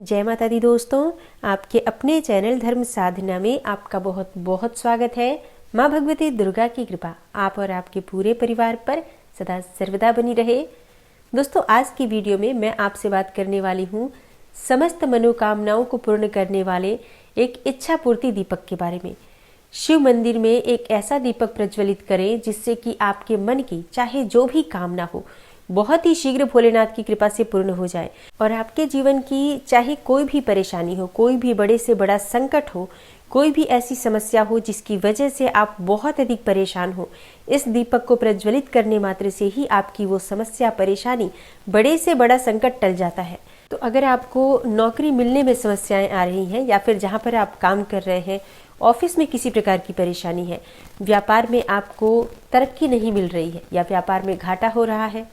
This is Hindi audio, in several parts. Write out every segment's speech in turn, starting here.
जय माता दी दोस्तों, आपके अपने चैनल धर्म साधना में आपका बहुत बहुत स्वागत है। माँ भगवती दुर्गा की कृपा आप और आपके पूरे परिवार पर सदा सर्वदा बनी रहे। दोस्तों, आज की वीडियो में मैं आपसे बात करने वाली हूँ समस्त मनोकामनाओं को पूर्ण करने वाले एक इच्छा पूर्ति दीपक के बारे में। शिव मंदिर में एक ऐसा दीपक प्रज्वलित करें जिससे कि आपके मन की चाहे जो भी कामना हो बहुत ही शीघ्र भोलेनाथ की कृपा से पूर्ण हो जाए और आपके जीवन की चाहे कोई भी परेशानी हो, कोई भी बड़े से बड़ा संकट हो, कोई भी ऐसी समस्या हो जिसकी वजह से आप बहुत अधिक परेशान हो, इस दीपक को प्रज्वलित करने मात्र से ही आपकी वो समस्या, परेशानी, बड़े से बड़ा संकट टल जाता है। तो अगर आपको नौकरी मिलने में समस्याएं आ रही हैं या फिर जहाँ पर आप काम कर रहे हैं ऑफिस में किसी प्रकार की परेशानी है, व्यापार में आपको तरक्की नहीं मिल रही है या व्यापार में घाटा हो रहा है,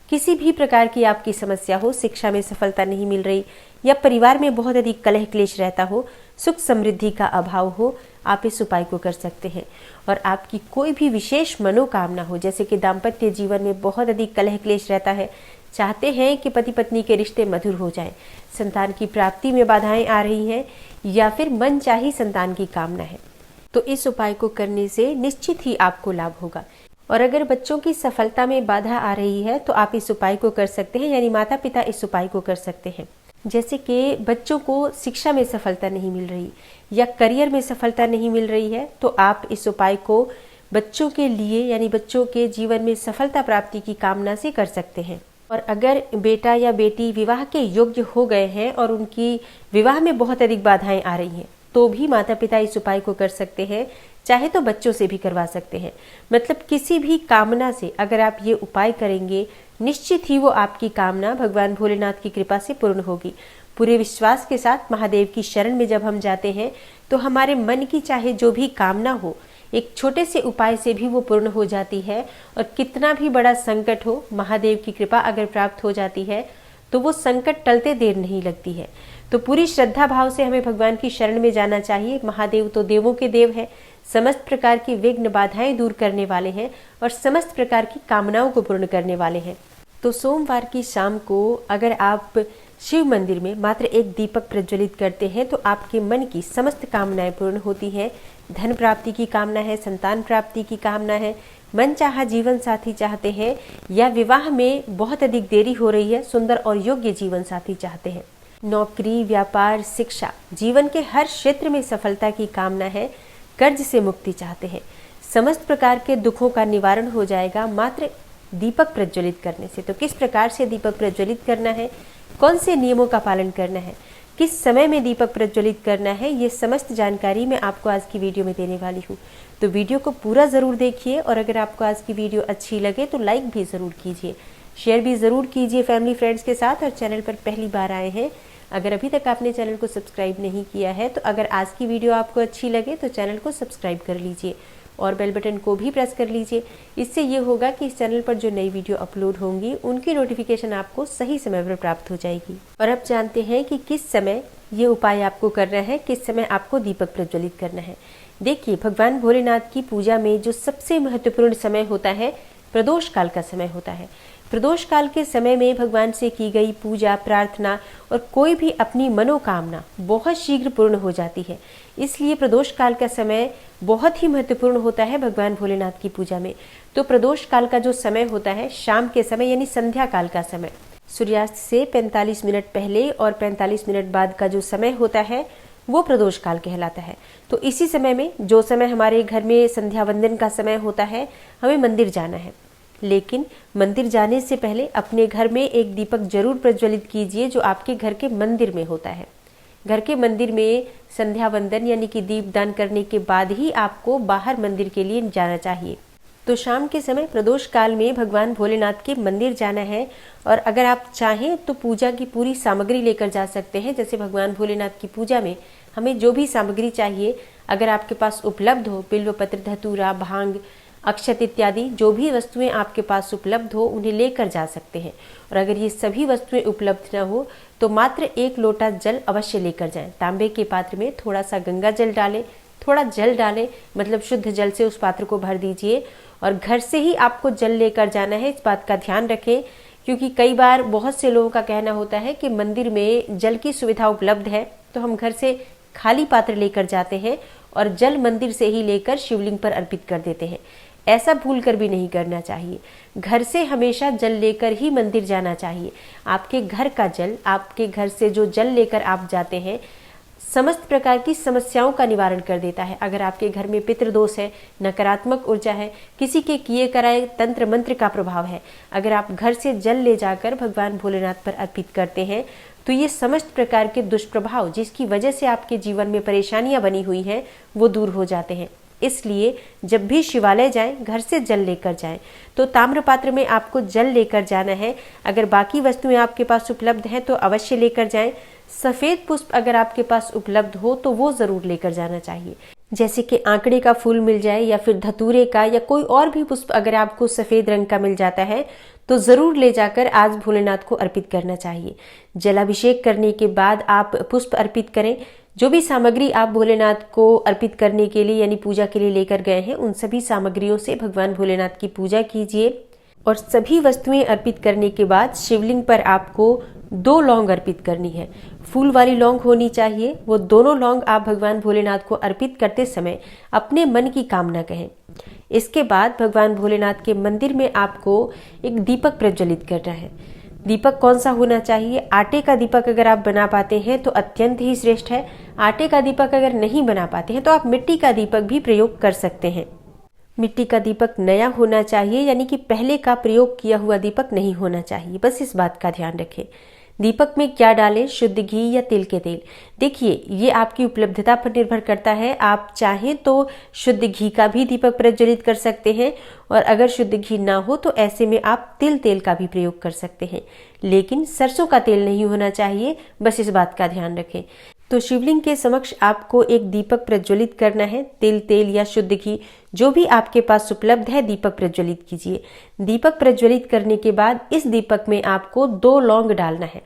किसी भी प्रकार की आपकी समस्या हो, शिक्षा में सफलता नहीं मिल रही या परिवार में बहुत अधिक कलह क्लेश रहता हो, सुख समृद्धि का अभाव हो, आप इस उपाय को कर सकते हैं। और आपकी कोई भी विशेष मनोकामना हो, जैसे कि दाम्पत्य जीवन में बहुत अधिक कलह क्लेश रहता है, चाहते हैं कि पति पत्नी के रिश्ते मधुर हो जाएं, संतान की प्राप्ति में बाधाएं आ रही हैं या फिर मनचाही संतान की कामना है, तो इस उपाय को करने से निश्चित ही आपको लाभ होगा। और अगर बच्चों की सफलता में बाधा आ रही है तो आप इस उपाय को कर सकते हैं, यानी माता पिता इस उपाय को कर सकते हैं। जैसे कि बच्चों को शिक्षा में सफलता नहीं मिल रही या करियर में सफलता नहीं मिल रही है, तो आप इस उपाय को बच्चों के लिए यानी बच्चों के जीवन में सफलता प्राप्ति की कामना से कर सकते हैं। और अगर बेटा या बेटी विवाह के योग्य हो गए हैं और उनकी विवाह में बहुत अधिक बाधाएं आ रही हैं, तो भी माता पिता इस उपाय को कर सकते हैं, चाहे तो बच्चों से भी करवा सकते हैं। मतलब किसी भी कामना से अगर आप ये उपाय करेंगे, निश्चित ही वो आपकी कामना भगवान भोलेनाथ की कृपा से पूर्ण होगी। पूरे विश्वास के साथ महादेव की शरण में जब हम जाते हैं तो हमारे मन की चाहे जो भी कामना हो, एक छोटे से उपाय से भी वो पूर्ण हो जाती है। और कितना भी बड़ा संकट हो, महादेव की कृपा अगर प्राप्त हो जाती है तो वो संकट टलते देर नहीं लगती है। तो पूरी श्रद्धा भाव से हमें भगवान की शरण में जाना चाहिए। महादेव तो देवों के देव है, समस्त प्रकार की विघ्न बाधाएं दूर करने वाले हैं और समस्त प्रकार की कामनाओं को पूर्ण करने वाले हैं। तो सोमवार की शाम को अगर आप शिव मंदिर में मात्र एक दीपक प्रज्वलित करते हैं तो आपके मन की समस्त कामनाएं पूर्ण होती हैं। धन प्राप्ति की कामना है, संतान प्राप्ति की कामना है, मनचाहा जीवन साथी चाहते हैं या विवाह में बहुत अधिक देरी हो रही है, सुंदर और योग्य जीवन साथी चाहते हैं, नौकरी, व्यापार, शिक्षा, जीवन के हर क्षेत्र में सफलता की कामना है, कर्ज से मुक्ति चाहते हैं, समस्त प्रकार के दुखों का निवारण हो जाएगा मात्र दीपक प्रज्वलित करने से। तो किस प्रकार से दीपक प्रज्वलित करना है, कौन से नियमों का पालन करना है, किस समय में दीपक प्रज्वलित करना है, ये समस्त जानकारी मैं आपको आज की वीडियो में देने वाली हूँ। तो वीडियो को पूरा ज़रूर देखिए और अगर आपको आज की वीडियो अच्छी लगे तो लाइक भी ज़रूर कीजिए, शेयर भी ज़रूर कीजिए फैमिली फ्रेंड्स के साथ। और चैनल पर पहली बार आए हैं, अगर अभी तक आपने चैनल को सब्सक्राइब नहीं किया है तो अगर आज की वीडियो आपको अच्छी लगे तो चैनल को सब्सक्राइब कर लीजिए और बेल बटन को भी प्रेस कर लीजिए। इससे ये होगा कि इस चैनल पर जो नई वीडियो अपलोड होंगी उनकी नोटिफिकेशन आपको सही समय पर प्राप्त हो जाएगी। और अब जानते हैं कि किस समय ये उपाय आपको करना है, किस समय आपको दीपक प्रज्वलित करना है। देखिए, भगवान भोलेनाथ की पूजा में जो सबसे महत्वपूर्ण समय होता है प्रदोष काल का समय होता है। प्रदोष काल के समय में भगवान से की गई पूजा, प्रार्थना और कोई भी अपनी मनोकामना बहुत शीघ्र पूर्ण हो जाती है। इसलिए प्रदोष काल का समय बहुत ही महत्वपूर्ण होता है भगवान भोलेनाथ की पूजा में। तो प्रदोष काल का जो समय होता है शाम के समय यानी संध्या काल का समय, सूर्यास्त से 45 मिनट पहले और 45 मिनट बाद का जो समय होता है वो प्रदोष काल कहलाता है। तो इसी समय में, जो समय हमारे घर में संध्या वंदन का समय होता है, हमें मंदिर जाना है। लेकिन मंदिर जाने से पहले अपने घर में एक दीपक जरूर प्रज्वलित कीजिए जो आपके घर के मंदिर में होता है। घर के मंदिर में संध्या वंदन यानी कि दीपदान करने के बाद ही आपको बाहर मंदिर के लिए जाना चाहिए। तो शाम के समय प्रदोष काल में भगवान भोलेनाथ के मंदिर जाना है। और अगर आप चाहें तो पूजा की पूरी सामग्री लेकर जा सकते हैं। जैसे भगवान भोलेनाथ की पूजा में हमें जो भी सामग्री चाहिए अगर आपके पास उपलब्ध हो, बिल्वपत्र, धतूरा, भांग, अक्षत इत्यादि जो भी वस्तुएं आपके पास उपलब्ध हो उन्हें लेकर जा सकते हैं। और अगर ये सभी वस्तुएं उपलब्ध न हो तो मात्र 1 लोटा जल अवश्य लेकर जाएं। तांबे के पात्र में थोड़ा सा गंगा जल डालें, थोड़ा जल डालें, मतलब शुद्ध जल से उस पात्र को भर दीजिए। और घर से ही आपको जल लेकर जाना है, इस बात का ध्यान रखें क्योंकि कई बार बहुत से लोगों का कहना होता है कि मंदिर में जल की सुविधा उपलब्ध है, तो हम घर से खाली पात्र लेकर जाते हैं और जल मंदिर से ही लेकर शिवलिंग पर अर्पित कर देते हैं। ऐसा भूल कर भी नहीं करना चाहिए। घर से हमेशा जल लेकर ही मंदिर जाना चाहिए। आपके घर का जल, आपके घर से जो जल लेकर आप जाते हैं, समस्त प्रकार की समस्याओं का निवारण कर देता है। अगर आपके घर में पितृदोष है, नकारात्मक ऊर्जा है, किसी के किए कराए तंत्र मंत्र का प्रभाव है, अगर आप घर से जल ले जाकर भगवान भोलेनाथ पर अर्पित करते हैं तो ये समस्त प्रकार के दुष्प्रभाव जिसकी वजह से आपके जीवन में परेशानियां बनी हुई हैं वो दूर हो जाते हैं। इसलिए जब भी शिवालय जाएं, घर से जल लेकर जाएं। तो ताम्र पात्र में आपको जल लेकर जाना है। अगर बाकी वस्तुएं आपके पास उपलब्ध हैं तो अवश्य लेकर जाएं। सफेद पुष्प अगर आपके पास उपलब्ध हो तो वो जरूर लेकर जाना चाहिए, जैसे कि आंकड़े का फूल मिल जाए या फिर धतूरे का या कोई और भी पुष्प अगर आपको सफेद रंग का मिल जाता है तो जरूर ले जाकर आज भोलेनाथ को अर्पित करना चाहिए। जलाभिषेक करने के बाद आप पुष्प अर्पित करें। जो भी सामग्री आप भोलेनाथ को अर्पित करने के लिए यानी पूजा के लिए लेकर गए हैं, उन सभी सामग्रियों से भगवान भोलेनाथ की पूजा कीजिए। और सभी वस्तुएं अर्पित करने के बाद शिवलिंग पर आपको 2 लौंग अर्पित करनी है। फूल वाली लौंग होनी चाहिए। वो दोनों लौंग आप भगवान भोलेनाथ को अर्पित करते समय अपने मन की कामना कहें। इसके बाद भगवान भोलेनाथ के मंदिर में आपको एक दीपक प्रज्वलित करना है। दीपक कौन सा होना चाहिए? आटे का दीपक अगर आप बना पाते हैं तो अत्यंत ही श्रेष्ठ है। आटे का दीपक अगर नहीं बना पाते हैं तो आप मिट्टी का दीपक भी प्रयोग कर सकते हैं। मिट्टी का दीपक नया होना चाहिए, यानी कि पहले का प्रयोग किया हुआ दीपक नहीं होना चाहिए। बस इस बात का ध्यान रखें। दीपक में क्या डालें, शुद्ध घी या तिल के तेल? देखिए, ये आपकी उपलब्धता पर निर्भर करता है। आप चाहें तो शुद्ध घी का भी दीपक प्रज्वलित कर सकते हैं, और अगर शुद्ध घी ना हो तो ऐसे में आप तिल तेल का भी प्रयोग कर सकते हैं, लेकिन सरसों का तेल नहीं होना चाहिए। बस इस बात का ध्यान रखें। तो शिवलिंग के समक्ष आपको एक दीपक प्रज्वलित करना है। तिल तेल या शुद्ध घी जो भी आपके पास उपलब्ध है, दीपक प्रज्वलित कीजिए। दीपक प्रज्वलित करने के बाद इस दीपक में आपको 2 लौंग डालना है।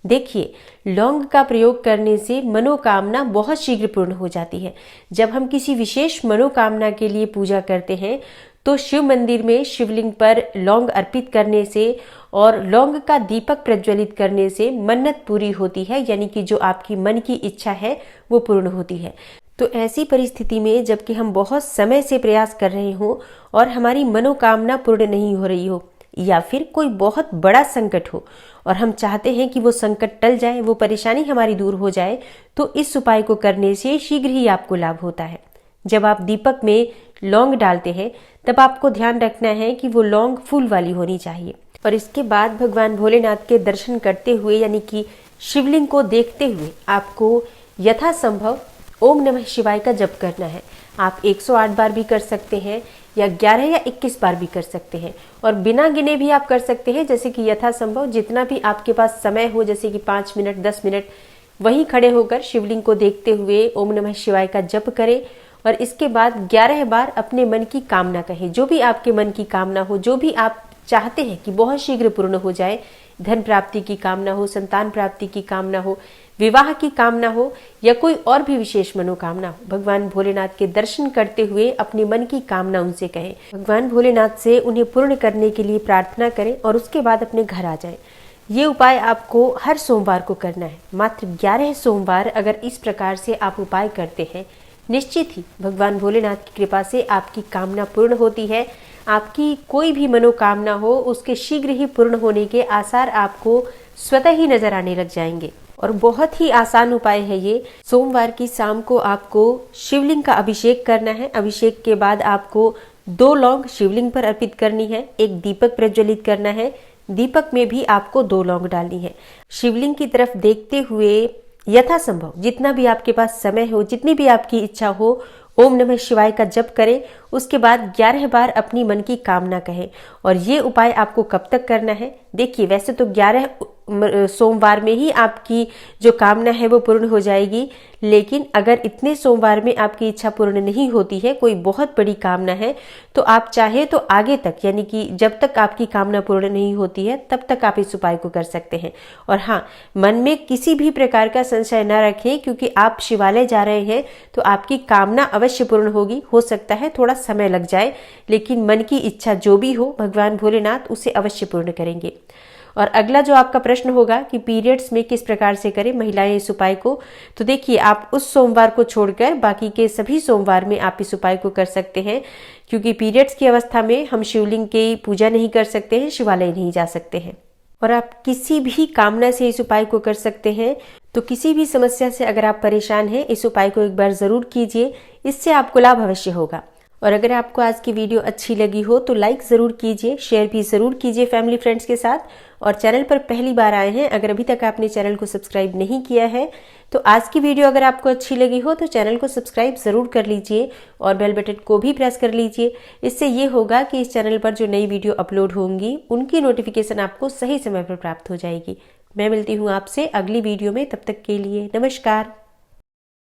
देखिए, लौंग का प्रयोग करने से मनोकामना बहुत शीघ्र पूर्ण हो जाती है। जब हम किसी विशेष मनोकामना के लिए पूजा करते हैं तो शिव मंदिर में शिवलिंग पर लौंग अर्पित करने से और लौंग का दीपक प्रज्वलित करने से मन्नत पूरी होती है, यानी कि जो आपकी मन की इच्छा है वो पूर्ण होती है। तो ऐसी परिस्थिति में जबकि हम बहुत समय से प्रयास कर रहे हों और हमारी मनोकामना पूर्ण नहीं हो रही हो, या फिर कोई बहुत बड़ा संकट हो और हम चाहते हैं कि वो संकट टल जाए, वो परेशानी हमारी दूर हो जाए, तो इस उपाय को करने से शीघ्र ही आपको लाभ होता है। जब आप दीपक में लौंग डालते हैं तब आपको ध्यान रखना है कि वो लौंग फूल वाली होनी चाहिए। और इसके बाद भगवान भोलेनाथ के दर्शन करते हुए, यानी कि शिवलिंग को देखते हुए, आपको यथासंभव ओम नमः शिवाय का जप करना है। आप 108 बार भी कर सकते हैं या 11 या 21 बार भी कर सकते हैं, और बिना गिने भी आप कर सकते हैं। जैसे कि यथासंभव जितना भी आपके पास समय हो, जैसे कि 5 मिनट 10 मिनट वहीं खड़े होकर शिवलिंग को देखते हुए ओम नमः शिवाय का जप करें। और इसके बाद 11 बार अपने मन की कामना कहें। जो भी आपके मन की कामना हो, जो भी आप चाहते हैं कि बहुत शीघ्र पूर्ण हो जाए, धन प्राप्ति की कामना हो, संतान प्राप्ति की कामना हो, विवाह की कामना हो या कोई और भी विशेष मनोकामना हो, भगवान भोलेनाथ के दर्शन करते हुए अपने मन की कामना उनसे कहें। भगवान भोलेनाथ से उन्हें पूर्ण करने के लिए प्रार्थना करें और उसके बाद अपने घर आ जाएं। ये उपाय आपको हर सोमवार को करना है। मात्र 11 सोमवार अगर इस प्रकार से आप उपाय करते हैं, निश्चित ही भगवान भोलेनाथ की कृपा से आपकी कामना पूर्ण होती है। आपकी कोई भी मनोकामना हो, उसके शीघ्र ही पूर्ण होने के आसार आपको स्वतः ही नजर आने लग जाएंगे। और बहुत ही आसान उपाय है ये। सोमवार की शाम को आपको शिवलिंग का अभिषेक करना है। अभिषेक के बाद आपको 2 लौंग शिवलिंग पर अर्पित करनी है, एक दीपक प्रज्वलित करना है। दीपक में भी आपको 2 लौंग डालनी है। शिवलिंग की तरफ देखते हुए यथासंभव जितना भी आपके पास समय हो, जितनी भी आपकी इच्छा हो, ओम नमः शिवाय का जप करें। उसके बाद 11 बार अपनी मन की कामना कहें। और ये उपाय आपको कब तक करना है? देखिए, वैसे तो 11 सोमवार में ही आपकी जो कामना है वो पूर्ण हो जाएगी, लेकिन अगर इतने सोमवार में आपकी इच्छा पूर्ण नहीं होती है, कोई बहुत बड़ी कामना है, तो आप चाहे तो आगे तक, यानी कि जब तक आपकी कामना पूर्ण नहीं होती है तब तक आप इस उपाय को कर सकते हैं। और हाँ, मन में किसी भी प्रकार का संशय न रखें, क्योंकि आप शिवालय जा रहे हैं तो आपकी कामना अवश्य पूर्ण होगी। हो सकता है थोड़ा समय लग जाए, लेकिन मन की इच्छा जो भी हो, भगवान भोलेनाथ उसे अवश्य पूर्ण करेंगे। और अगला जो आपका प्रश्न होगा कि पीरियड्स में किस प्रकार से करें महिलाएं इस उपाय को, तो देखिए आप उस सोमवार को छोड़कर बाकी के सभी सोमवार में आप इस उपाय को कर सकते हैं, क्योंकि पीरियड्स की अवस्था में हम शिवलिंग की पूजा नहीं कर सकते हैं, शिवालय नहीं जा सकते हैं। और आप किसी भी कामना से इस उपाय को कर सकते हैं। तो किसी भी समस्या से अगर आप परेशान हैं, इस उपाय को एक बार ज़रूर कीजिए, इससे आपको लाभ अवश्य होगा। और अगर आपको आज की वीडियो अच्छी लगी हो तो लाइक ज़रूर कीजिए, शेयर भी ज़रूर कीजिए फैमिली फ्रेंड्स के साथ। और चैनल पर पहली बार आए हैं, अगर अभी तक आपने चैनल को सब्सक्राइब नहीं किया है तो आज की वीडियो अगर आपको अच्छी लगी हो तो चैनल को सब्सक्राइब ज़रूर कर लीजिए और बेल बटन को भी प्रेस कर लीजिए। इससे ये होगा कि इस चैनल पर जो नई वीडियो अपलोड होंगी उनकी नोटिफिकेशन आपको सही समय पर प्राप्त हो जाएगी। मैं मिलती हूँ आपसे अगली वीडियो में, तब तक के लिए नमस्कार।